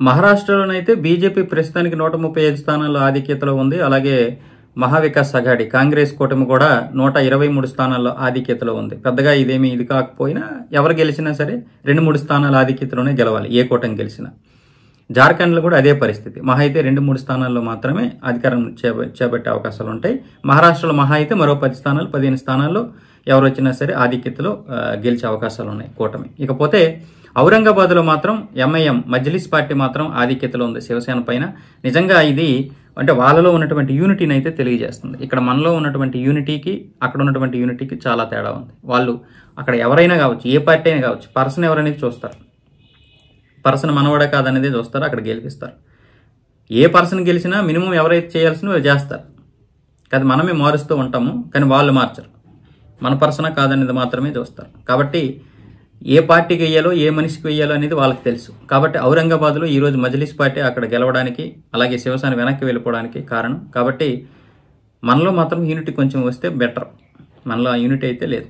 మహారాష్ట్రలోనైతే BJP ప్రస్తుతానికి 135 స్థానాల్లో ఆధిక్యతలో ఉంది. అలాగే మహావికాస్ అఘాడి కాంగ్రెస్ కూటమి కూడా 123 స్థానాల్లో ఆధిక్యతలో ఉంది. పెద్దగా ఇది కాకపోయినా ఎవరు గెలిచినా సరే 2-3 స్థానాల ఆధిక్యతలోనే గెలవాలి, ఏ కూటమి గెలిచినా. జార్ఖండ్లో కూడా అదే పరిస్థితి. మహా అయితే 2-3 స్థానాల్లో మాత్రమే అధికారం చేపట్టే అవకాశాలు ఉంటాయి. మహారాష్ట్రలో మహా అయితే మరో 10 స్థానాలు 15 స్థానాల్లో ఎవరు వచ్చినా సరే ఆధిక్యతలో గెలిచే అవకాశాలు ఉన్నాయి కూటమి. ఇకపోతే ఔరంగాబాద్లో మాత్రం ఎంఐఎం మజ్లిస్ పార్టీ మాత్రం ఆధిక్యతలో ఉంది శివసేన పైన. నిజంగా ఇది అంటే వాళ్ళలో ఉన్నటువంటి యూనిటీని అయితే తెలియజేస్తుంది. ఇక్కడ మనలో ఉన్నటువంటి యూనిటీకి అక్కడ ఉన్నటువంటి యూనిటీకి చాలా తేడా ఉంది. వాళ్ళు అక్కడ ఎవరైనా కావచ్చు, ఏ పార్టీ అయినా కావచ్చు, పర్సన్ ఎవరనేది చూస్తారు. పర్సన్ మనవాడే కాదనేది చూస్తారు, అక్కడ గెలిపిస్తారు. ఏ పర్సన్ గెలిచినా మినిమం ఎవరైతే చేయాల్సినవి చేస్తారు. కాదు మనమే మారుస్తూ ఉంటాము, కానీ వాళ్ళు మార్చరు. మన పర్సనా కాదనేది మాత్రమే చూస్తారు. కాబట్టి ఏ పార్టీకి వెయ్యాలో ఏ మనిషికి వెయ్యాలో అనేది వాళ్ళకి తెలుసు. కాబట్టి ఔరంగాబాద్లో ఈరోజు మజ్లిస్ పార్టీ అక్కడ గెలవడానికి, అలాగే శివసేన వెనక్కి వెళ్ళిపోవడానికి కారణం. కాబట్టి మనలో మాత్రం యూనిటీ కొంచెం వస్తే బెటర్. మనలో ఆ యూనిటీ అయితే లేదు.